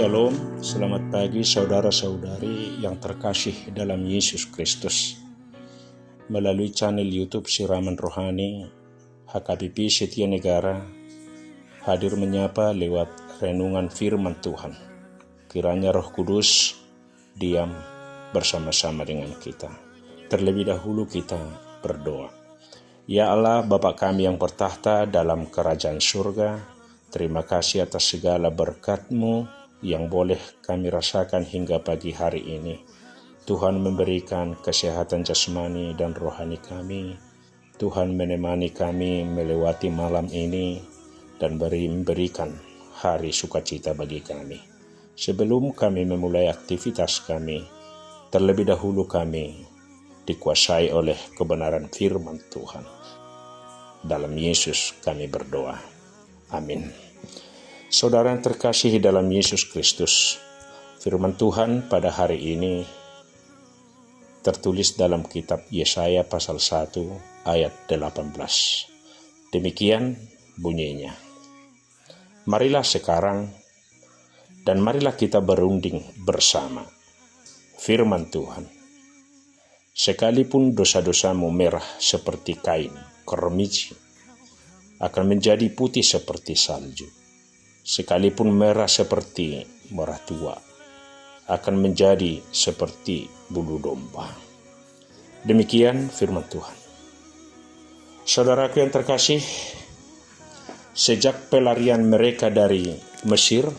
Shalom, selamat pagi saudara-saudari yang terkasih dalam Yesus Kristus. Melalui channel YouTube Siraman Rohani, HKBP Setia Negara hadir menyapa lewat renungan firman Tuhan. Kiranya Roh Kudus diam bersama-sama dengan kita. Terlebih dahulu kita berdoa. Ya Allah, Bapa kami yang bertahta dalam kerajaan surga, terima kasih atas segala berkat-Mu yang boleh kami rasakan hingga pagi hari ini. Tuhan memberikan kesehatan jasmani dan rohani kami. Tuhan menemani kami melewati malam ini dan memberikan hari sukacita bagi kami. Sebelum kami memulai aktivitas kami, terlebih dahulu kami dikuasai oleh kebenaran firman Tuhan. Dalam Yesus kami berdoa. Amin. Saudara yang terkasih dalam Yesus Kristus, firman Tuhan pada hari ini tertulis dalam kitab Yesaya pasal 1 ayat 18. Demikian bunyinya. Marilah sekarang dan marilah kita berunding bersama. Firman Tuhan. Sekalipun dosa-dosamu merah seperti kain keramik, akan menjadi putih seperti salju. Sekalipun merah seperti merah tua, akan menjadi seperti bulu domba. Demikian firman Tuhan. Saudaraku yang terkasih, sejak pelarian mereka dari Mesir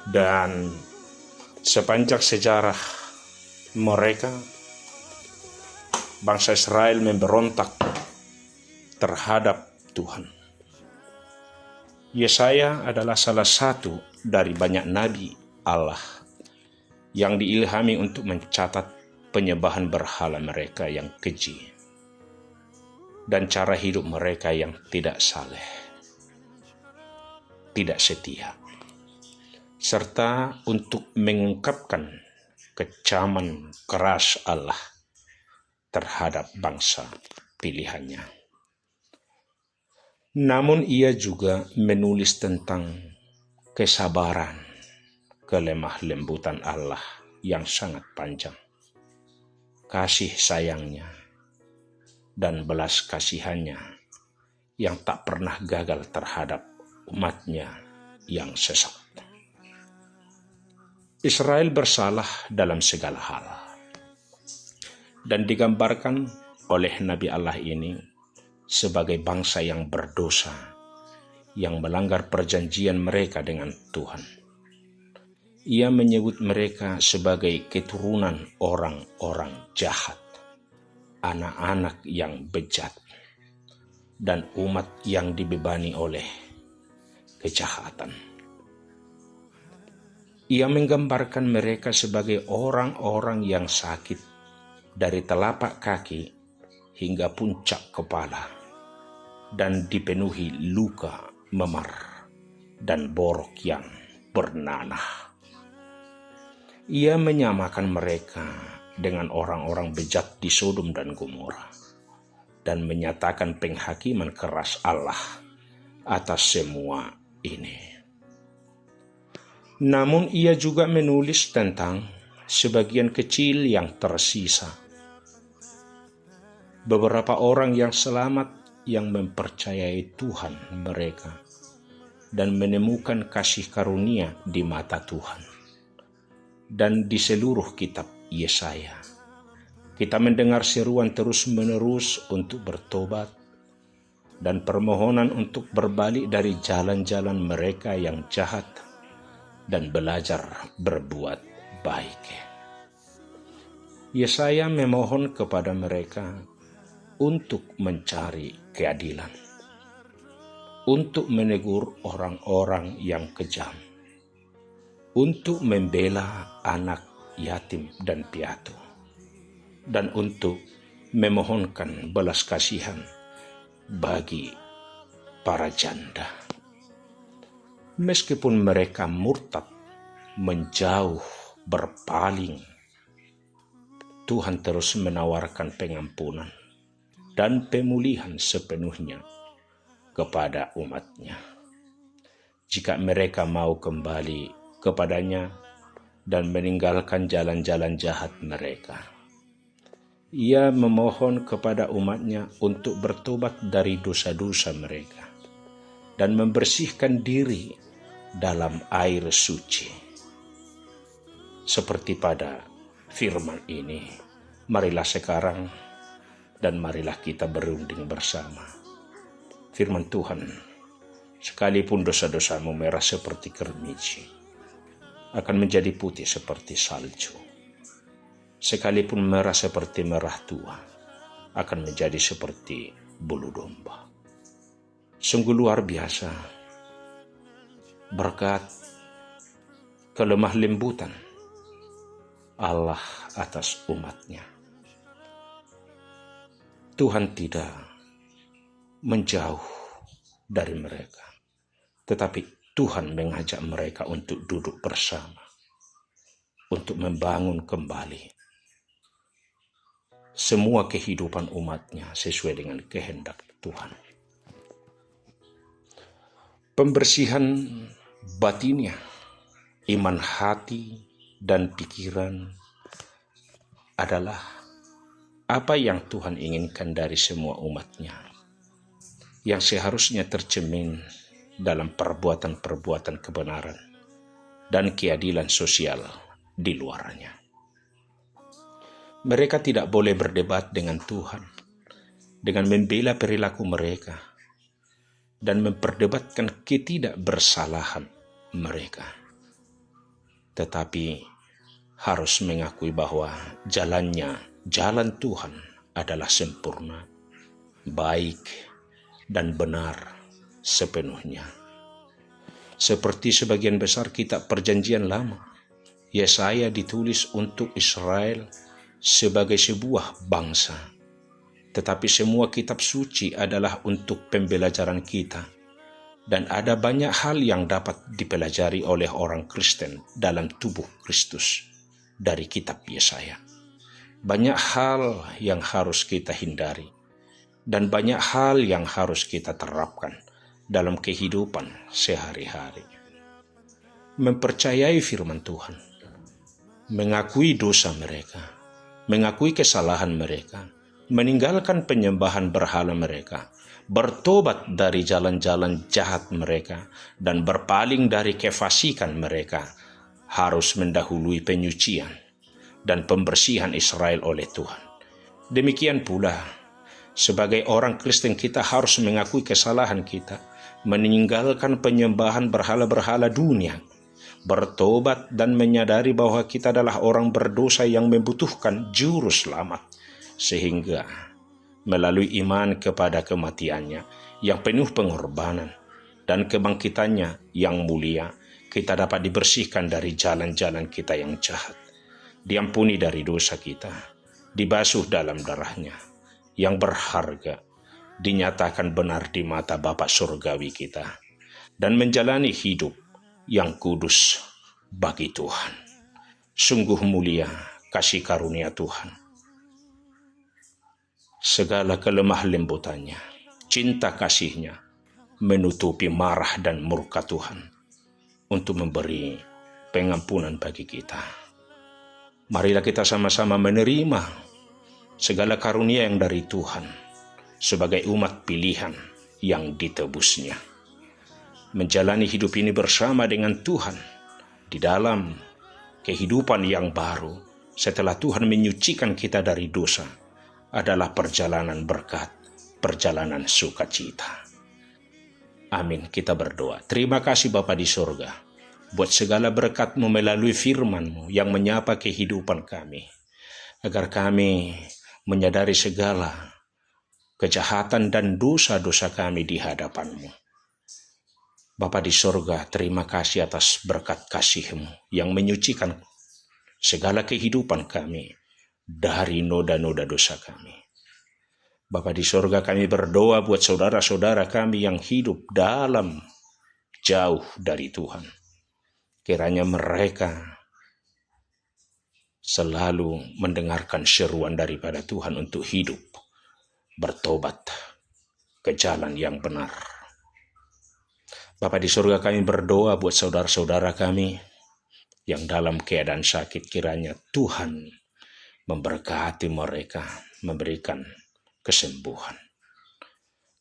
dan sepanjang sejarah mereka, bangsa Israel memberontak terhadap Tuhan. Yesaya adalah salah satu dari banyak nabi Allah yang diilhami untuk mencatat penyembahan berhala mereka yang keji dan cara hidup mereka yang tidak saleh, tidak setia, serta untuk mengungkapkan kecaman keras Allah terhadap bangsa pilihannya. Namun ia juga menulis tentang kesabaran, kelemah lembutan Allah yang sangat panjang, kasih sayangnya, dan belas kasihannya yang tak pernah gagal terhadap umatnya yang sesat. Israel bersalah dalam segala hal, dan digambarkan oleh Nabi Allah ini sebagai bangsa yang berdosa, yang melanggar perjanjian mereka dengan Tuhan. Ia menyebut mereka sebagai keturunan orang-orang jahat, anak-anak yang bejat, dan umat yang dibebani oleh kejahatan. Ia menggambarkan mereka sebagai orang-orang yang sakit dari telapak kaki hingga puncak kepala, dan dipenuhi luka memar dan borok yang bernanah. Ia menyamakan mereka dengan orang-orang bejat di Sodom dan Gomora dan menyatakan penghakiman keras Allah atas semua ini. Namun ia juga menulis tentang sebagian kecil yang tersisa. Beberapa orang yang selamat yang mempercayai Tuhan mereka dan menemukan kasih karunia di mata Tuhan. Dan di seluruh kitab Yesaya, kita mendengar seruan terus-menerus untuk bertobat dan permohonan untuk berbalik dari jalan-jalan mereka yang jahat dan belajar berbuat baik. Yesaya memohon kepada mereka untuk mencari keadilan, untuk menegur orang-orang yang kejam, untuk membela anak yatim dan piatu, dan untuk memohonkan belas kasihan bagi para janda. Meskipun mereka murtad, menjauh, berpaling, Tuhan terus menawarkan pengampunan dan pemulihan sepenuhnya kepada umatnya. jika mereka mau kembali kepadanya dan meninggalkan jalan-jalan jahat mereka. Ia memohon kepada umatnya untuk bertobat dari dosa-dosa mereka dan membersihkan diri dalam air suci. Seperti pada firman ini, marilah sekarang dan marilah kita berunding bersama. Firman Tuhan, sekalipun dosa-dosamu merah seperti kermici, akan menjadi putih seperti salju. Sekalipun merah seperti merah tua, akan menjadi seperti bulu domba. Sungguh luar biasa berkat kelemah lembutan Allah atas umatnya. Tuhan tidak menjauh dari mereka, tetapi Tuhan mengajak mereka untuk duduk bersama, untuk membangun kembali semua kehidupan umatnya sesuai dengan kehendak Tuhan. Pembersihan batinnya, iman hati dan pikiran adalah apa yang Tuhan inginkan dari semua umatnya, yang seharusnya tercermin dalam perbuatan-perbuatan kebenaran dan keadilan sosial di luarnya. Mereka tidak boleh berdebat dengan Tuhan dengan membela perilaku mereka dan memperdebatkan ketidakbersalahan mereka, tetapi harus mengakui bahwa jalan Tuhan adalah sempurna, baik, dan benar sepenuhnya. Seperti sebagian besar kitab Perjanjian Lama, Yesaya ditulis untuk Israel sebagai sebuah bangsa, tetapi semua kitab suci adalah untuk pembelajaran kita, dan ada banyak hal yang dapat dipelajari oleh orang Kristen dalam tubuh Kristus dari kitab Yesaya. Banyak hal yang harus kita hindari, dan banyak hal yang harus kita terapkan dalam kehidupan sehari-hari. Mempercayai firman Tuhan, mengakui dosa mereka, mengakui kesalahan mereka, meninggalkan penyembahan berhala mereka, bertobat dari jalan-jalan jahat mereka, dan berpaling dari kefasikan mereka, harus mendahului penyucian dan pembersihan Israel oleh Tuhan. Demikian pula, sebagai orang Kristen kita harus mengakui kesalahan kita, meninggalkan penyembahan berhala-berhala dunia, bertobat dan menyadari bahwa kita adalah orang berdosa yang membutuhkan juru selamat, sehingga melalui iman kepada kematiannya yang penuh pengorbanan dan kebangkitannya yang mulia, kita dapat dibersihkan dari jalan-jalan kita yang jahat, diampuni dari dosa kita, dibasuh dalam darahnya yang berharga, dinyatakan benar di mata Bapa Surgawi kita, dan menjalani hidup yang kudus bagi Tuhan. Sungguh mulia kasih karunia Tuhan. Segala kelemah lembutannya, cinta kasihnya menutupi marah dan murka Tuhan untuk memberi pengampunan bagi kita. Marilah kita sama-sama menerima segala karunia yang dari Tuhan sebagai umat pilihan yang ditebusnya. Menjalani hidup ini bersama dengan Tuhan di dalam kehidupan yang baru setelah Tuhan menyucikan kita dari dosa adalah perjalanan berkat, perjalanan sukacita. Amin. Kita berdoa. Terima kasih Bapa di surga buat segala berkat-Mu melalui firman-Mu yang menyapa kehidupan kami, agar kami menyadari segala kejahatan dan dosa-dosa kami di hadapan-Mu. Bapa di surga, terima kasih atas berkat kasih-Mu yang menyucikan segala kehidupan kami dari noda-noda dosa kami. Bapa di surga, kami berdoa buat saudara-saudara kami yang hidup dalam jauh dari Tuhan. Kiranya mereka selalu mendengarkan seruan daripada Tuhan untuk hidup, bertobat ke jalan yang benar. Bapa di surga, kami berdoa buat saudara-saudara kami yang dalam keadaan sakit. Kiranya Tuhan memberkati mereka, memberikan kesembuhan.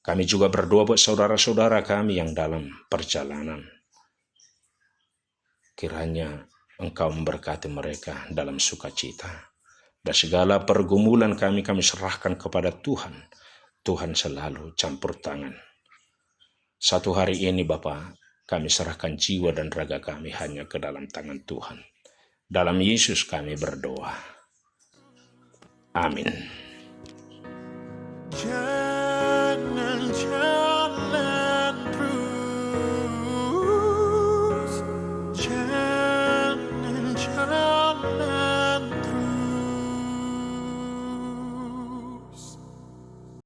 Kami juga berdoa buat saudara-saudara kami yang dalam perjalanan. Kiranya Engkau memberkati mereka dalam sukacita. Dan segala pergumulan kami serahkan kepada Tuhan. Tuhan selalu campur tangan. Satu hari ini Bapa, kami serahkan jiwa dan raga kami hanya ke dalam tangan Tuhan. Dalam Yesus kami berdoa. Amin.